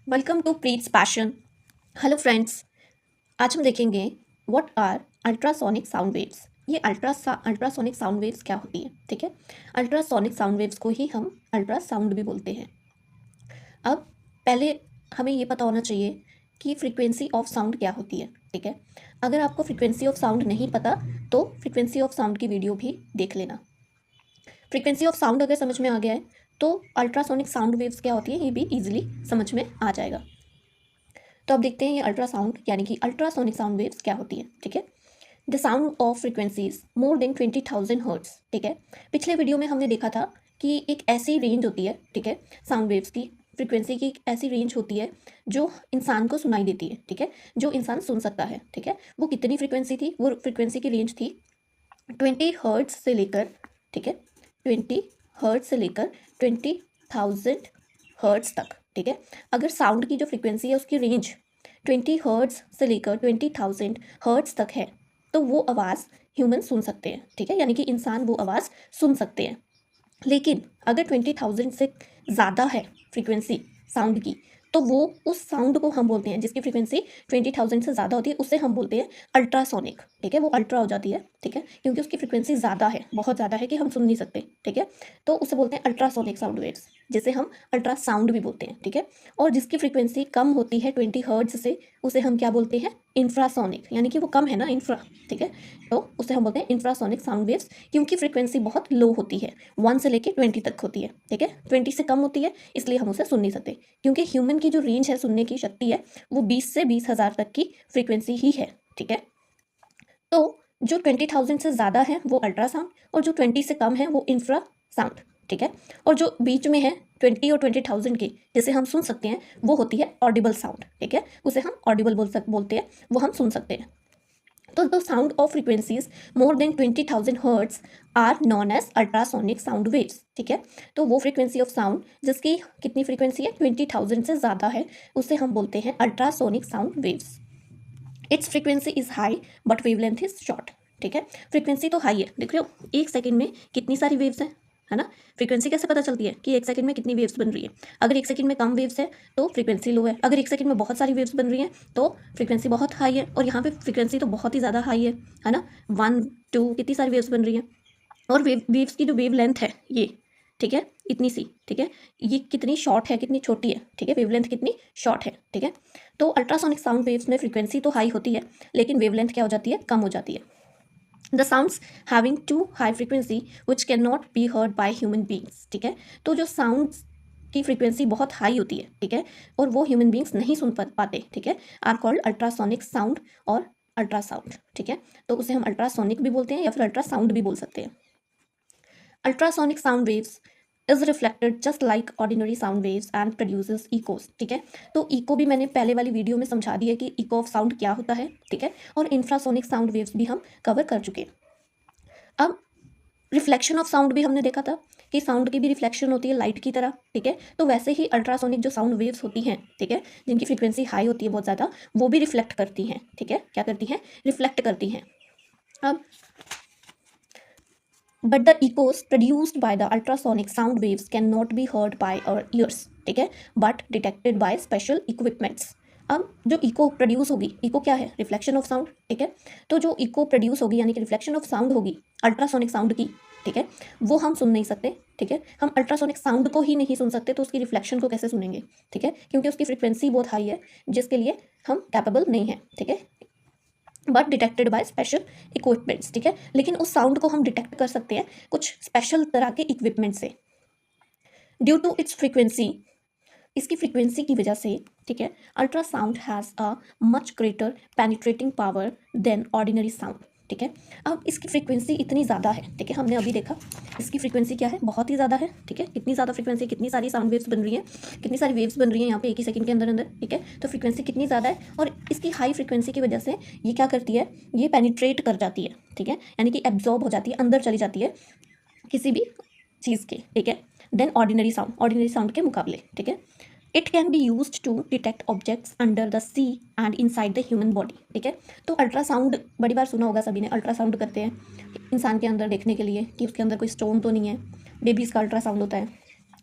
Welcome to Preet's passion. Hello friends, आज हम देखेंगे what are ultrasonic sound waves. ये अल्ट्रासोनिक साउंड वेव्स क्या होती है। ठीक है, अल्ट्रासोनिक साउंड वेव्स को ही हम अल्ट्रासाउंड भी बोलते हैं। अब पहले हमें ये पता होना चाहिए कि फ्रीक्वेंसी ऑफ साउंड क्या होती है। ठीक है, अगर आपको फ्रीक्वेंसी ऑफ साउंड नहीं पता तो फ्रीक्वेंसी ऑफ साउंड की वीडियो भी देख लेना। फ्रीक्वेंसी ऑफ साउंड अगर समझ में आ गया है तो अल्ट्रासोनिक साउंड वेव्स क्या होती है ये भी ईजिली समझ में आ जाएगा। तो अब देखते हैं ये अल्ट्रासाउंड यानी कि अल्ट्रासोनिक साउंड वेव्स क्या होती है। ठीक है, the sound of frequencies more than 20,000 hertz. ठीक है, पिछले वीडियो में हमने देखा था कि एक ऐसी रेंज होती है, ठीक है, साउंड वेव्स की फ्रीक्वेंसी की एक ऐसी रेंज होती है जो इंसान को सुनाई देती है। ठीक है, जो इंसान सुन सकता है। ठीक है, वो कितनी फ्रीक्वेंसी थी, वो फ्रीक्वेंसी की रेंज थी 20 हर्ट्स से लेकर, ठीक है, 20 हर्ट्स से लेकर 20,000 हर्ट्स तक। ठीक है, अगर साउंड की जो फ्रीक्वेंसी है उसकी रेंज 20 हर्ट्स से लेकर 20,000 हर्ट्स तक है तो वो आवाज़ ह्यूमन सुन सकते हैं। ठीक है, यानी कि इंसान वो आवाज़ सुन सकते हैं। लेकिन अगर 20,000 से ज़्यादा है फ्रीक्वेंसी साउंड की तो वो उस साउंड को हम बोलते हैं, जिसकी फ्रीक्वेंसी 20,000 से ज़्यादा होती है उसे हम बोलते हैं अल्ट्रासोनिक। ठीक है, वो अल्ट्रा हो जाती है। ठीक है, क्योंकि उसकी फ्रीक्वेंसी ज़्यादा है, बहुत ज़्यादा है कि हम सुन नहीं सकते। ठीक है, तो उसे बोलते हैं अल्ट्रासोनिक साउंड वेव्स, जिसे हम अल्ट्रासाउंड भी बोलते हैं। ठीक है, और जिसकी फ्रीक्वेंसी कम होती है 20 हर्ट्ज से उसे हम क्या बोलते हैं, इंफ्रासोनिक, यानी कि वो कम है ना, इंफ्रा। ठीक है, तो उसे हम बोलते हैं इंफ्रासोनिक साउंड वेव्स, क्योंकि फ्रीक्वेंसी बहुत लो होती है, 1 से लेकर 20 तक होती है। ठीक है, 20 से कम होती है इसलिए हम उसे सुन नहीं सकते, क्योंकि ह्यूमन की जो रेंज है, सुनने की शक्ति है, वो 20 से 20,000 तक की फ्रीक्वेंसी ही है। ठीक है, तो जो 20,000 से ज़्यादा है वो अल्ट्रासाउंड और जो 20 से कम है वो इंफ्रा साउंड। ठीक है, और जो बीच में है 20 और 20,000 की, जिसे हम सुन सकते हैं, वो होती है ऑडिबल साउंड। ठीक है, उसे हम ऑडिबल बोलते हैं, वो हम सुन सकते हैं। तो the sound of frequencies more than 20,000 hertz are known as ultrasonic sound waves. ठीक है, तो वो फ्रीक्वेंसी ऑफ साउंड जिसकी कितनी फ्रीक्वेंसी है, 20,000 से ज़्यादा है, उसे हम बोलते हैं ultrasonic sound waves. It's frequency is high but wavelength is short. ठीक है, फ्रीक्वेंसी तो हाई है, देख रहे हो एक सेकंड में कितनी सारी वेव्स हैं, है ना। फ्रीक्वेंसी कैसे पता चलती है कि एक सेकंड में कितनी वेव्स बन रही है। अगर एक सेकंड में कम वेव्स है तो फ्रीक्वेंसी लो है, अगर एक सेकंड में बहुत सारी वेव्स बन रही हैं तो फ्रीक्वेंसी बहुत हाई है, और यहाँ पे फ्रीक्वेंसी तो बहुत ही ज़्यादा हाई है ना। 1 2 कितनी सारी वेव्स बन रही हैं, और वेव्स की जो वेव लेंथ है ये, ठीक है, इतनी सी। ठीक है, ये कितनी शॉर्ट है, कितनी छोटी है। ठीक है, वेवलेंथ कितनी शॉर्ट है। ठीक है, तो अल्ट्रासोनिक साउंड वेव्स में फ्रीक्वेंसी तो हाई होती है लेकिन वेवलेंथ क्या हो जाती है, कम हो जाती है। The sounds having too high frequency which can not be heard by human beings. ठीक है, तो जो साउंड्स की फ्रीक्वेंसी बहुत हाई होती है, ठीक है, और वो ह्यूमन बींग्स नहीं सुन पाते, ठीक है, आर कॉल्ड अल्ट्रासोनिक साउंड और अल्ट्रासाउंड। ठीक है, तो उसे हम अल्ट्रासोनिक भी बोलते हैं या फिर अल्ट्रासाउंड भी बोल सकते हैं। Ultrasonic sound waves is reflected just like ordinary sound waves and produces Eeco. ठीक है, तो इको भी मैंने पहले वाली वीडियो में समझा दिया कि इको ऑफ साउंड क्या होता है। ठीक है, और इंफ्रासोनिक साउंड वेव्स भी हम कवर कर चुके हैं। अब रिफ्लेक्शन ऑफ साउंड भी हमने देखा था कि साउंड की भी रिफ्लेक्शन होती है लाइट की तरह। ठीक है, तो वैसे ही अल्ट्रासोनिक जो साउंड वेव्स होती हैं, ठीक है, जिनकी फ्रीक्वेंसी हाई होती है बहुत ज़्यादा, वो भी रिफ्लेक्ट करती हैं। ठीक है, क्या करती हैं, रिफ्लेक्ट करती हैं। अब but the echoes produced by the ultrasonic sound waves cannot be heard by our ears, ठीक है, but detected by special equipments। अब जो इको प्रोड्यूस होगी, इको क्या है, रिफ्लेक्शन ऑफ साउंड। ठीक है, तो जो इको प्रोड्यूस होगी यानी कि रिफ्लेक्शन ऑफ साउंड होगी अल्ट्रासोनिक साउंड की, ठीक है, वो हम सुन नहीं सकते। ठीक है, हम अल्ट्रासोनिक साउंड को ही नहीं सुन सकते तो उसकी रिफ्लेक्शन को कैसे सुनेंगे। ठीक है, क्योंकि उसकी फ्रीक्वेंसी बहुत हाई है जिसके लिए हम कैपेबल नहीं हैं। ठीक है, but detected by special equipments. ठीक है, लेकिन उस साउंड को हम डिटेक्ट कर सकते हैं कुछ स्पेशल तरह के इक्विपमेंट से। ड्यू टू इट्स फ्रीक्वेंसी, इसकी फ्रीक्वेंसी की वजह से, ठीक है, ultrasound has a much greater penetrating power then ordinary sound. ठीक है, अब इसकी फ्रीक्वेंसी इतनी ज़्यादा है, ठीक है, हमने अभी देखा इसकी फ्रीक्वेंसी क्या है, बहुत ही ज़्यादा है। ठीक है, कितनी ज़्यादा फ्रीक्वेंसी, कितनी सारी साउंड वेव्स बन रही हैं, कितनी सारी वेव्स बन रही हैं यहाँ पे एक ही सेकंड के अंदर अंदर। ठीक है, तो फ्रीक्वेंसी कितनी ज़्यादा है, और इसकी हाई फ्रीक्वेंसी की वजह से ये क्या करती है, ये पेनिट्रेट कर जाती है। ठीक है, यानी कि एब्जॉर्ब हो जाती है, अंदर चली जाती है किसी भी चीज़ के। ठीक है, देन ऑर्डिनरी साउंड के मुकाबले। ठीक है, it can be use to detect objects under the sea and inside the human body. ठीक है, तो अल्ट्रासाउंड बड़ी बार सुना होगा सभी ने, अल्ट्रासाउंड करते हैं इंसान के अंदर देखने के लिए कि उसके अंदर कोई स्टोन तो नहीं है। बेबीज़ का अल्ट्रासाउंड होता है,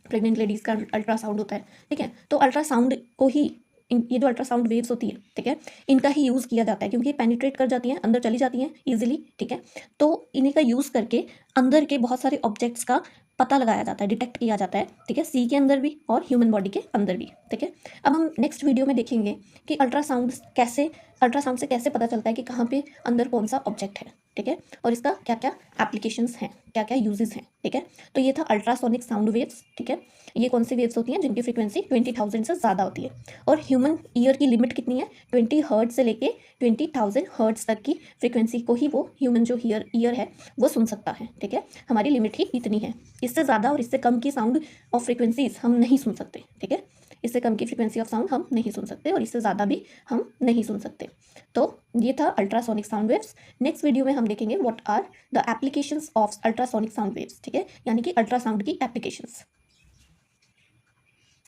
प्रेग्नेंट लेडीज़ का अल्ट्रासाउंड होता है, ठीक है। तो अल्ट्रासाउंड को ही ये जो अल्ट्रासाउंड वेव्स होती है, ठीक है, इनका ही यूज़ किया जाता है क्योंकि ये पेनिट्रेट कर जाती हैं, अंदर चली जाती हैं ईजिली, ठीक है। तो इन्हीं का यूज़ करके अंदर के बहुत सारे ऑब्जेक्ट्स का पता लगाया जाता है, डिटेक्ट किया जाता है, ठीक है, सी के अंदर भी और ह्यूमन बॉडी के अंदर भी, ठीक है। अब हम नेक्स्ट वीडियो में देखेंगे कि अल्ट्रासाउंड से कैसे पता चलता है कि कहाँ पे अंदर कौन सा ऑब्जेक्ट है, ठीक है, और इसका क्या क्या एप्लीकेशंस हैं, क्या क्या यूजेस हैं, ठीक है। तो ये था अल्ट्रासोनिक साउंड वेव्स, ठीक है। ये कौन सी वेव्स होती हैं जिनकी फ्रीक्वेंसी 20,000 से ज़्यादा होती है, और ह्यूमन ईयर की लिमिट कितनी है, 20 हर्ट्ज से लेके 20,000 हर्ट्ज तक की फ्रीक्वेंसी को ही वो ह्यूमन जो ईयर है वो सुन सकता है, ठीक है। हमारी लिमिट ही इतनी है, इससे ज़्यादा और इससे कम की साउंड ऑफ फ्रीक्वेंसीज हम नहीं सुन सकते, ठीक है। इससे कम की फ्रीक्वेंसी ऑफ साउंड हम नहीं सुन सकते और इससे ज़्यादा भी हम नहीं सुन सकते। तो ये था ultrasonic sound waves. Next video में हम देखेंगे what are the applications of ultrasonic sound waves, ठीक है, यानी कि अल्ट्रासाउंड की एप्लीकेशंस।